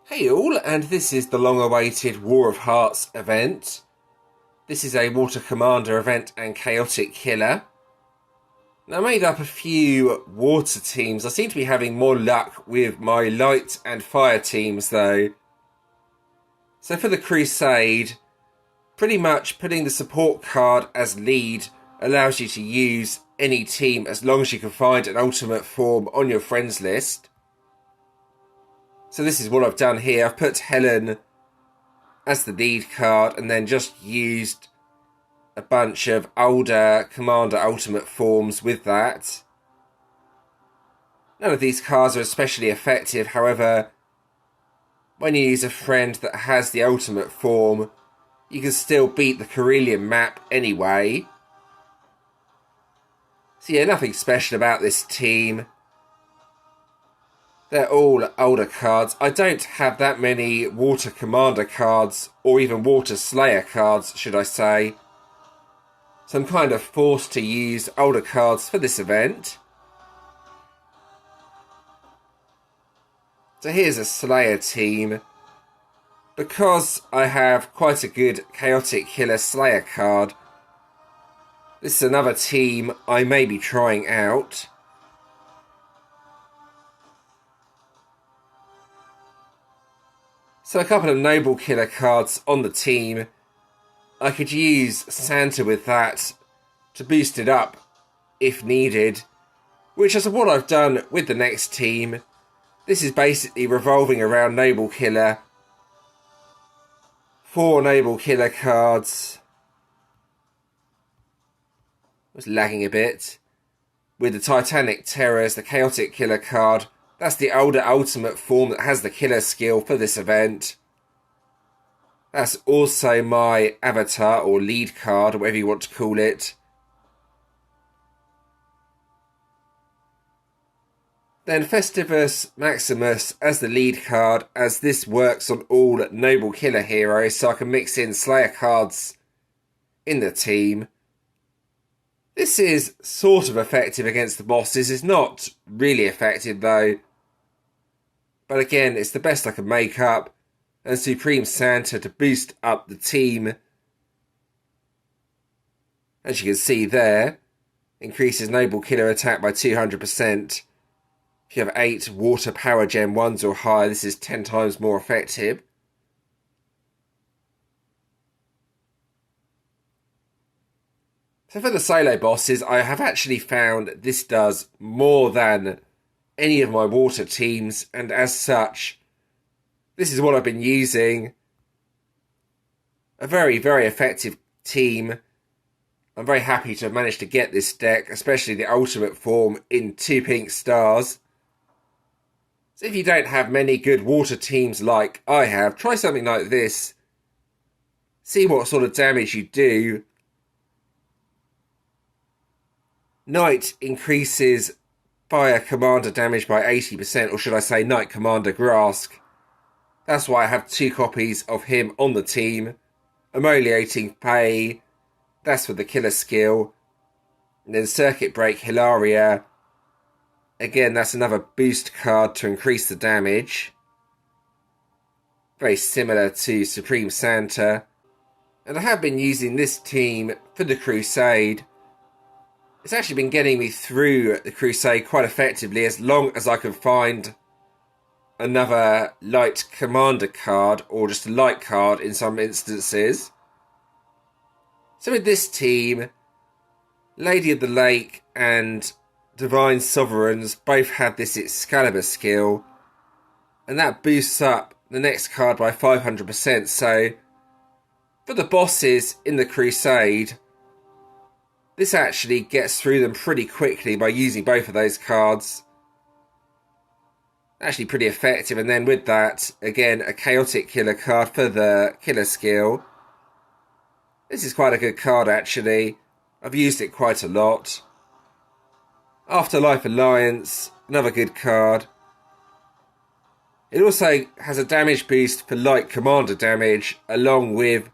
Hey all, and this is the long-awaited War of Hearts event. This is a Water Commander event and Chaotic Killer. Now, I made up a few water teams. I seem to be having more luck with my light and fire teams though. So for the Crusade, pretty much putting the support card as lead allows you to use any team as long as you can find an ultimate form on your friends list. So this is what I've done here. I've put Helen as the lead card and then just used a bunch of older Commander Ultimate forms with that. None of these cards are especially effective, however, when you use a friend that has the Ultimate form, you can still beat the Carillion map anyway. So yeah, nothing special about this team. They're all older cards. I don't have that many Water Commander cards, or even Water Slayer cards, should I say. So I'm kind of forced to use older cards for this event. So here's a Slayer team. Because I have quite a good Chaotic Killer Slayer card, this is another team I may be trying out. So a couple of Noble Killer cards on the team. I could use Santa with that to boost it up if needed, which is what I've done with the next team. This is basically revolving around Noble Killer. 4 Noble Killer cards. I was lagging a bit. With the Titanic Terrors, the Chaotic Killer card. That's the older ultimate form that has the killer skill for this event. That's also my avatar or lead card, or whatever you want to call it. Then Festivus Maximus as the lead card, as this works on all Noble Killer heroes, so I can mix in Slayer cards in the team. This is sort of effective against the bosses. It's not really effective though. But again, it's the best I can make up. And Supreme Santa to boost up the team. As you can see there, increases Noble Killer attack by 200%. If you have 8 Water Power Gem 1s or higher, this is 10 times more effective. So for the solo bosses, I have actually found this does more than any of my water teams, and as such, this is what I've been using. A very, very effective team. I'm very happy to have managed to get this deck, especially the ultimate form in 2 pink stars. So if you don't have many good water teams like I have, try something like this. See what sort of damage you do. Knight increases Fire Commander damage by 80%, or should I say Knight Commander Grask. That's why I have 2 copies of him on the team. Emoliating Pay, that's for the killer skill. And then Circuit Break Hilaria. Again, that's another boost card to increase the damage. Very similar to Supreme Santa. And I have been using this team for the Crusade. It's actually been getting me through the Crusade quite effectively, as long as I can find another light commander card, or just a light card in some instances. So with this team, Lady of the Lake and Divine Sovereigns both have this Excalibur skill, and that boosts up the next card by 500%. So for the bosses in the Crusade, this actually gets through them pretty quickly by using both of those cards. Actually pretty effective. And then with that, again, a Chaotic Killer card for the killer skill. This is quite a good card actually. I've used it quite a lot. Afterlife Alliance, another good card. It also has a damage boost for light commander damage, along with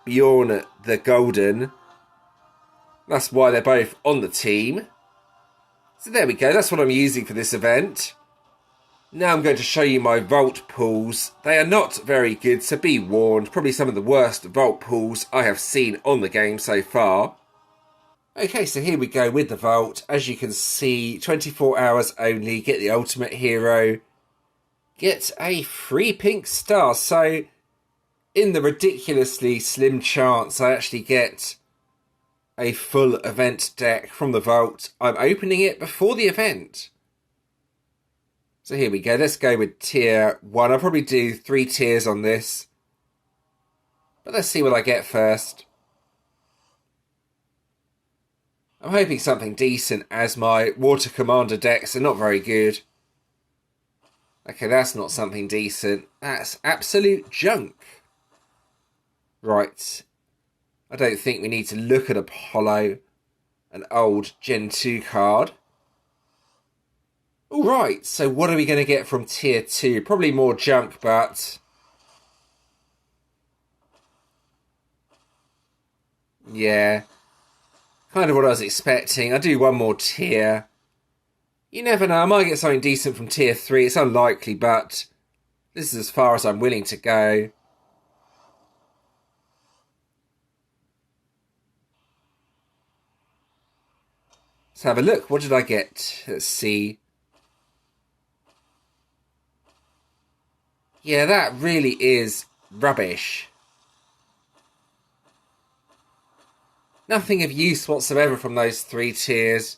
Bjorn the Golden. That's why they're both on the team. So there we go, that's what I'm using for this event. Now I'm going to show you my vault pulls. They are not very good, so be warned. Probably some of the worst vault pulls I have seen on the game so far. Okay, so here we go with the vault. As you can see, 24 hours only, get the ultimate hero, get a free pink star. So in the ridiculously slim chance I actually get a full event deck from the vault, I'm opening it before the event. So here we go, let's go with tier 1. I'll probably do 3 tiers on this, but let's see what I get first. I'm hoping something decent, as my water commander decks are not very good. Okay, that's not something decent. That's absolute junk. Right. I don't think we need to look at Apollo, an old Gen 2 card. Alright, so what are we going to get from tier 2? Probably more junk, but... yeah. Kind of what I was expecting. I'll do one more tier. You never know, I might get something decent from tier 3. It's unlikely, but this is as far as I'm willing to go. Let's have a look. What did I get? Let's see. Yeah, that really is rubbish. Nothing of use whatsoever from those 3 tiers.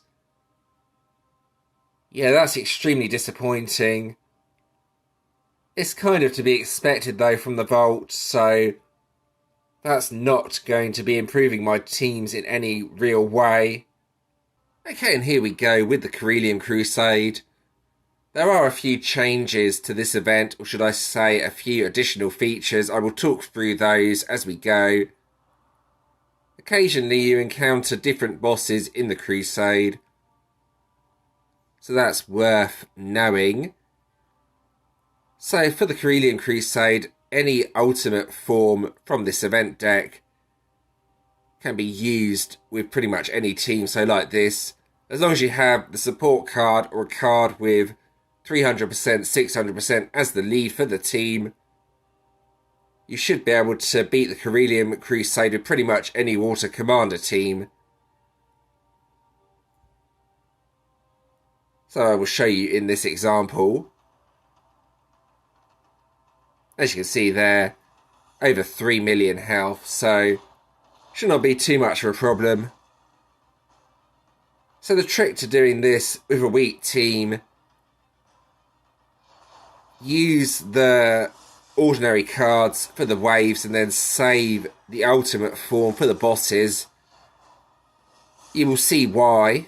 Yeah, that's extremely disappointing. It's kind of to be expected, though, from the vault, so that's not going to be improving my teams in any real way. Okay, and here we go with the Carillion Crusade. There are a few changes to this event, or should I say a few additional features. I will talk through those as we go. Occasionally you encounter different bosses in the Crusade, so that's worth knowing. So for the Carillion Crusade, any ultimate form from this event deck can be used with pretty much any team. So like this, as long as you have the support card or a card with 300%, 600% as the lead for the team, you should be able to beat the Carillion Crusade with pretty much any water commander team. So I will show you in this example. As you can see there, over 3 million health, so should not be too much of a problem. So the trick to doing this with a weak team, use the ordinary cards for the waves and then save the ultimate form for the bosses. You will see why.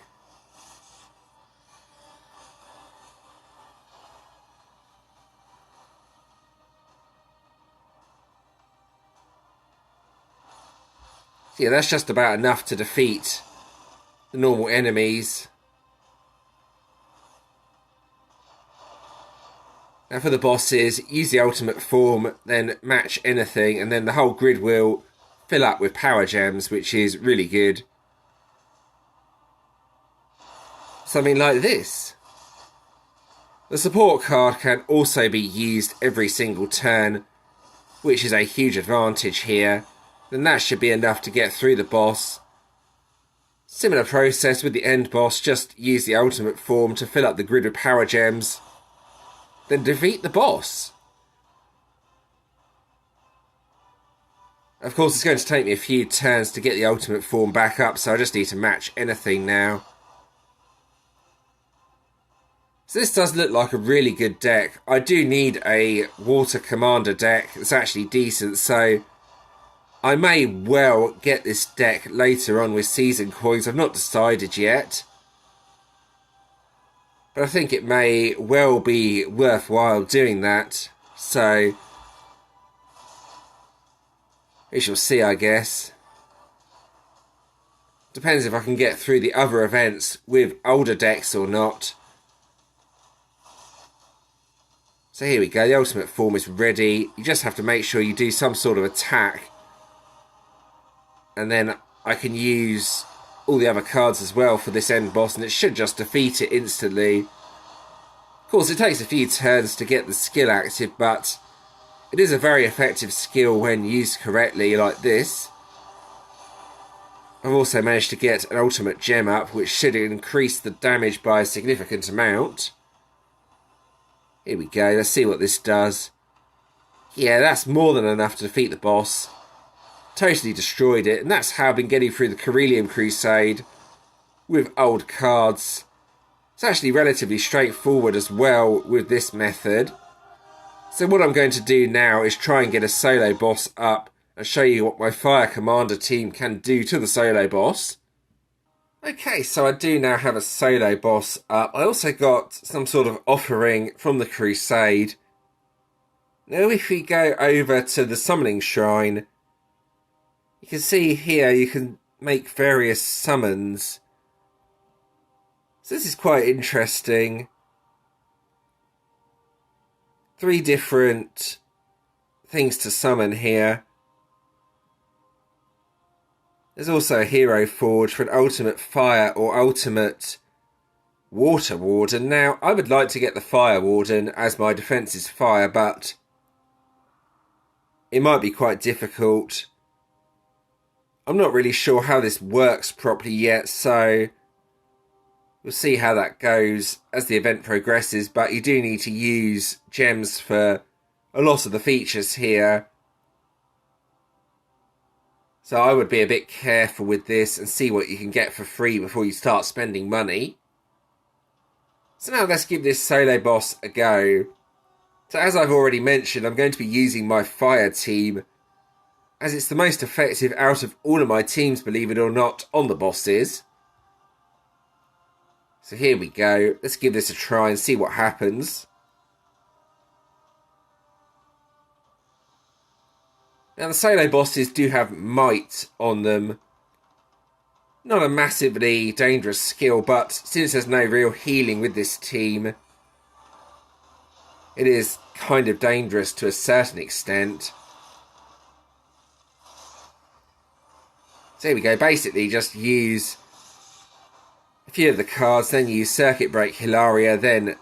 So yeah, that's just about enough to defeat the normal enemies. Now for the bosses, use the ultimate form, then match anything, and then the whole grid will fill up with power gems, which is really good. Something like this. The support card can also be used every single turn, which is a huge advantage here. Then that should be enough to get through the boss. Similar process with the end boss, just use the ultimate form to fill up the grid with power gems, then defeat the boss. Of course, it's going to take me a few turns to get the ultimate form back up, so I just need to match anything now. So this does look like a really good deck. I do need a water commander deck that's actually decent, so I may well get this deck later on with season coins. I've not decided yet, but I think it may well be worthwhile doing that, so we shall see, I guess. Depends if I can get through the other events with older decks or not. So here we go, the ultimate form is ready. You just have to make sure you do some sort of attack, and then I can use all the other cards as well for this end boss, and it should just defeat it instantly. Of course, it takes a few turns to get the skill active, but it is a very effective skill when used correctly like this. I've also managed to get an ultimate gem up, which should increase the damage by a significant amount. Here we go, let's see what this does. Yeah, that's more than enough to defeat the boss. Totally destroyed it, and that's how I've been getting through the Carillion Crusade with old cards. It's actually relatively straightforward as well with this method. So what I'm going to do now is try and get a solo boss up and show you what my Fire Commander team can do to the solo boss. Okay, so I do now have a solo boss up. I also got some sort of offering from the Crusade. Now if we go over to the Summoning Shrine, you can see here you can make various summons. So this is quite interesting. 3 different things to summon here. There's also a Hero Forge for an ultimate fire or ultimate water warden. Now, I would like to get the fire warden as my defense is fire, but it might be quite difficult. I'm not really sure how this works properly yet, so we'll see how that goes as the event progresses, but you do need to use gems for a lot of the features here. So I would be a bit careful with this and see what you can get for free before you start spending money. So now let's give this solo boss a go. So as I've already mentioned, I'm going to be using my fire team, as it's the most effective out of all of my teams, believe it or not, on the bosses. So here we go. Let's give this a try and see what happens. Now the solo bosses do have might on them. Not a massively dangerous skill, but since there's no real healing with this team, it is kind of dangerous to a certain extent. So here we go. Basically just use a few of the cards, then use Circuit Break Hilaria, then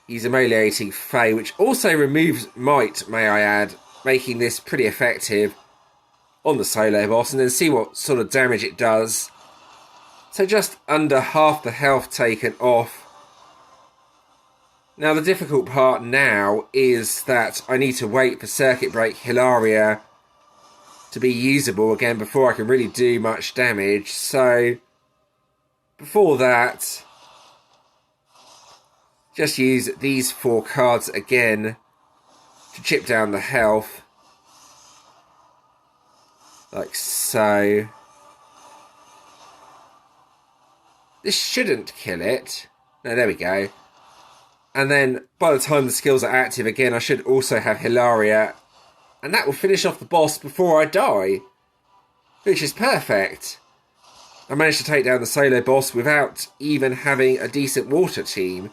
use Emoliating Fae, which also removes might, may I add, making this pretty effective on the solo boss, and then see what sort of damage it does. So just under half the health taken off. Now the difficult part now is that I need to wait for Circuit Break Hilaria to be usable again before I can really do much damage. So before that, just use these 4 cards again to chip down the health, like so. This shouldn't kill it. No, there we go. And then by the time the skills are active again, I should also have Hilaria, and that will finish off the boss before I die, which is perfect. I managed to take down the solo boss without even having a decent water team,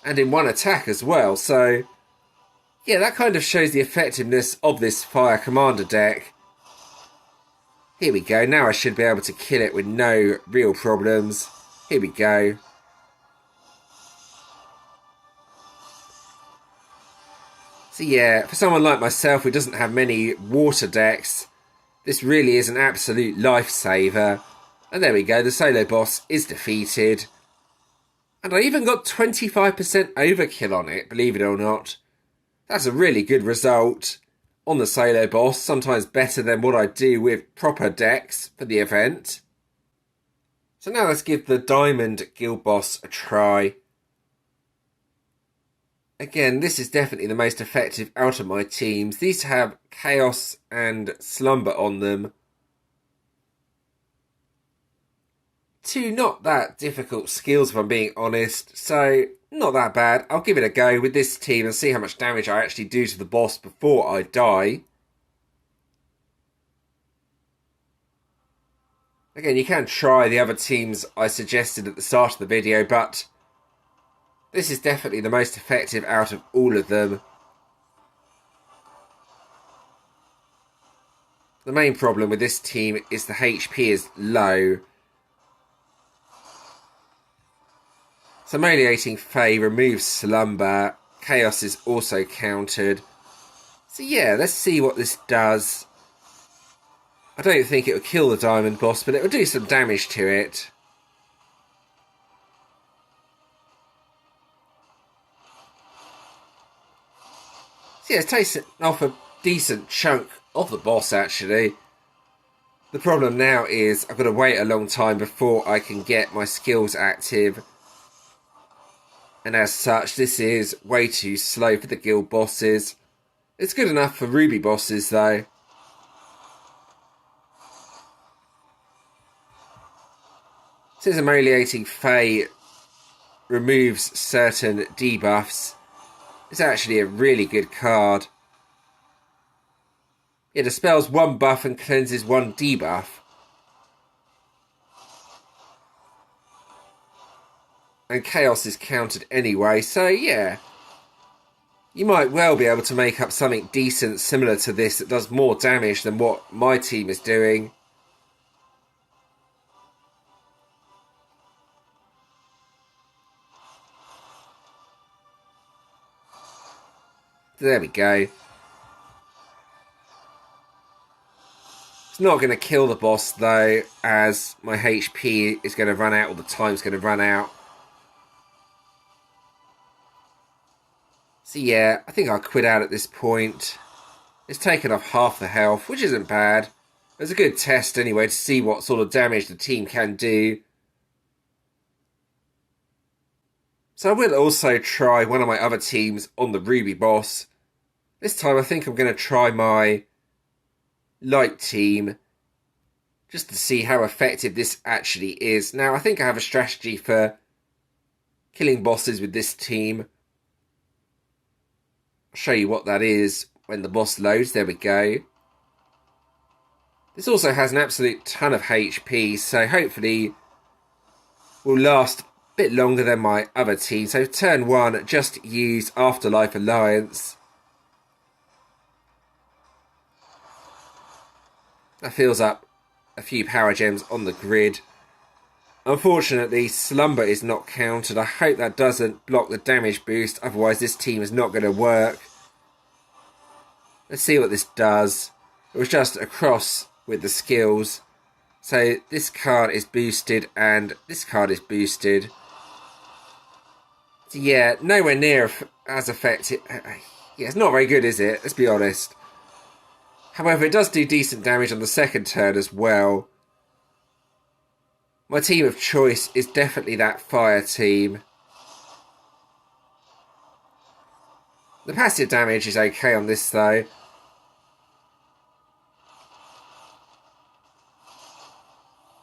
and in one attack as well. So yeah, that kind of shows the effectiveness of this Fire Commander deck. Here we go. Now I should be able to kill it with no real problems. Here we go. So yeah, for someone like myself who doesn't have many water decks, this really is an absolute lifesaver. And there we go, the solo boss is defeated. And I even got 25% overkill on it, believe it or not. That's a really good result on the solo boss, sometimes better than what I do with proper decks for the event. So now let's give the Diamond Guild boss a try. Again, this is definitely the most effective out of my teams. These have Chaos and Slumber on them. 2 not that difficult skills if I'm being honest, so not that bad. I'll give it a go with this team and see how much damage I actually do to the boss before I die. Again, you can try the other teams I suggested at the start of the video, but this is definitely the most effective out of all of them. The main problem with this team is the HP is low. So Meleating Fae removes Slumber. Chaos is also countered. So yeah, let's see what this does. I don't think it will kill the Diamond Boss, but it will do some damage to it. So yeah, it's taken off a decent chunk of the boss, actually. The problem now is I've got to wait a long time before I can get my skills active. And as such, this is way too slow for the guild bosses. It's good enough for Ruby bosses, though. Since Meleating Fae removes certain debuffs, it's actually a really good card. It dispels one buff and cleanses one debuff. And Chaos is countered anyway, so yeah. You might well be able to make up something decent similar to this that does more damage than what my team is doing. There we go. It's not going to kill the boss though, as my HP is going to run out, or the time's going to run out. So yeah, I think I'll quit out at this point. It's taken off half the health, which isn't bad. It was a good test anyway to see what sort of damage the team can do. So I will also try one of my other teams on the Ruby boss. This time I think I'm going to try my light team, just to see how effective this actually is. Now I think I have a strategy for killing bosses with this team. I'll show you what that is when the boss loads. There we go. This also has an absolute ton of HP, so hopefully will last a bit longer than my other team. So turn 1, just use Afterlife Alliance. That fills up a few power gems on the grid. Unfortunately, Slumber is not countered. I hope that doesn't block the damage boost, otherwise this team is not going to work. Let's see what this does. It was just a cross with the skills. So this card is boosted and this card is boosted. So yeah, nowhere near as effective. Yeah, it's not very good, is it? Let's be honest. However, it does do decent damage on the second turn as well. My team of choice is definitely that fire team. The passive damage is okay on this though.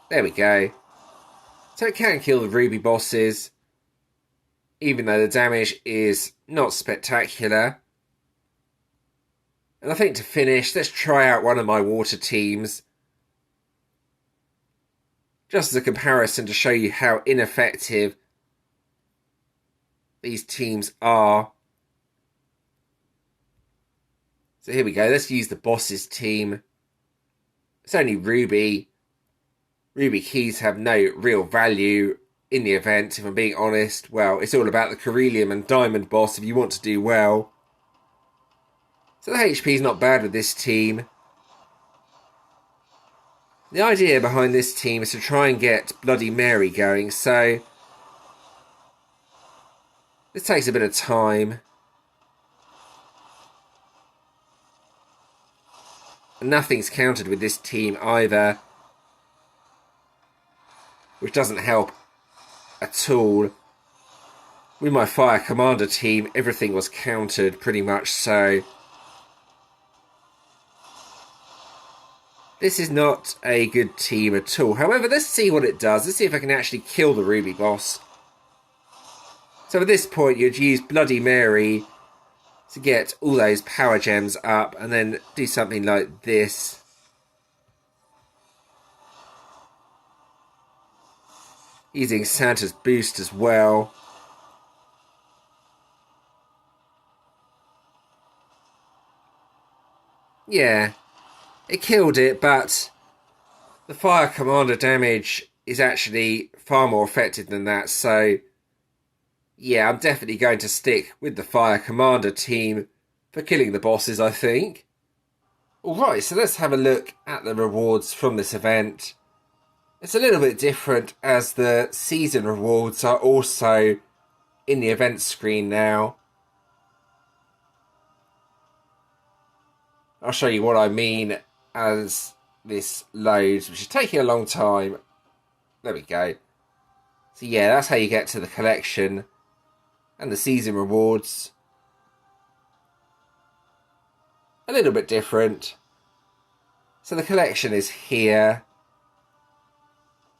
There we go. So it can kill the Ruby bosses, even though the damage is not spectacular. And I think to finish, let's try out one of my water teams. Just as a comparison to show you how ineffective these teams are. So here we go, let's use the boss's team. It's only Ruby. Ruby keys have no real value in the event, if I'm being honest. Well, it's all about the Corellium and Diamond boss if you want to do well. So the HP is not bad with this team. The idea behind this team is to try and get Bloody Mary going, so this takes a bit of time. And nothing's countered with this team either, which doesn't help at all. With my Fire Commander team, everything was countered pretty much, so this is not a good team at all. However, let's see what it does. Let's see if I can actually kill the Ruby boss. So at this point, you'd use Bloody Mary to get all those power gems up and then do something like this. Using Santa's boost as well. Yeah, it killed it, but the Fire Commander damage is actually far more effective than that, so yeah, I'm definitely going to stick with the Fire Commander team for killing the bosses, I think. Alright, so let's have a look at the rewards from this event. It's a little bit different as the season rewards are also in the event screen now. I'll show you what I mean as this loads, which is taking a long time. There we go. So yeah, that's how you get to the collection and the season rewards. A little bit different. So the collection is here.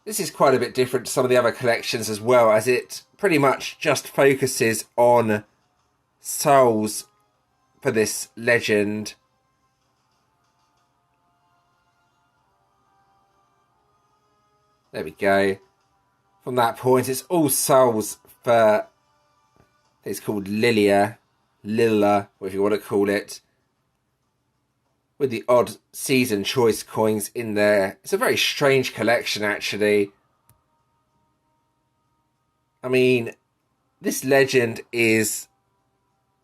This is quite a bit different to some of the other collections as well, as it pretty much just focuses on souls for this legend. There we go. From that point, it's all souls for, it's called Lilla, whatever you want to call it, with the odd season choice coins in there. It's a very strange collection, actually. I mean, this legend is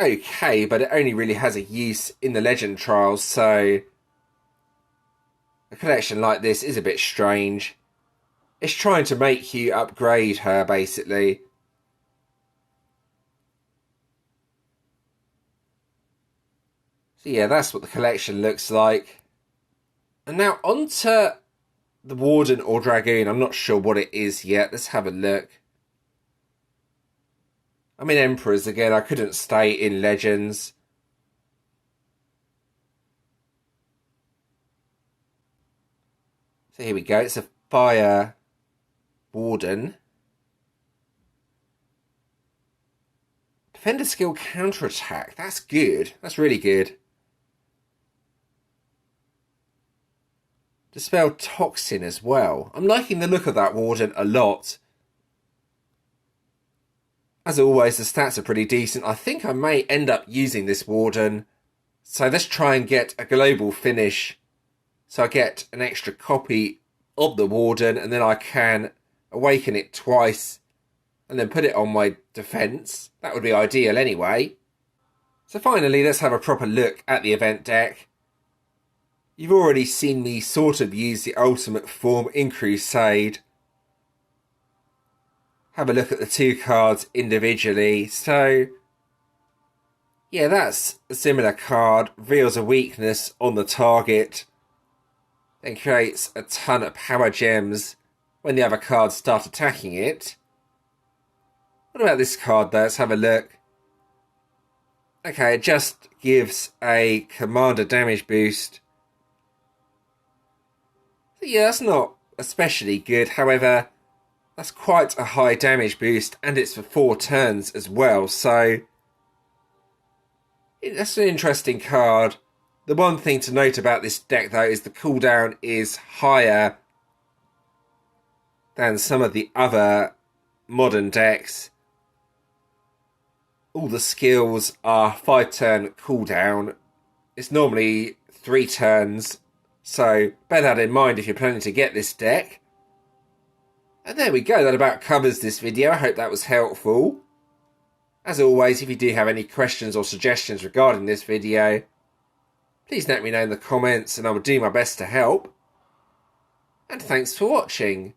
okay, but it only really has a use in the legend trials, so a collection like this is a bit strange. It's trying to make you upgrade her, basically. So yeah, that's what the collection looks like. And now onto the Warden or Dragoon. I'm not sure what it is yet. Let's have a look. I'm in Emperors again. I couldn't stay in Legends. So here we go. It's a Fire Warden. Defender skill counterattack. That's good. That's really good. Dispel Toxin as well. I'm liking the look of that Warden a lot. As always, the stats are pretty decent. I think I may end up using this Warden. So let's try and get a global finish. So I get an extra copy of the Warden, and then I can awaken it twice and then put it on my defense. That would be ideal anyway. So finally, let's have a proper look at the event deck. You've already seen me sort of use the ultimate form in Crusade. Have a look at the two cards individually. So yeah, that's a similar card. Reveals a weakness on the target, then creates a ton of power gems when the other cards start attacking it. What about this card though? Let's have a look. Okay, it just gives a commander damage boost. So yeah, that's not especially good. However, that's quite a high damage boost, and it's for 4 turns as well. So that's an interesting card. The one thing to note about this deck though is the cooldown is higher than some of the other modern decks. All the skills are 5-turn cooldown. It's normally 3 turns, so bear that in mind if you're planning to get this deck. And there we go, that about covers this video. I hope that was helpful. As always, if you do have any questions or suggestions regarding this video, please let me know in the comments and I will do my best to help. And thanks for watching.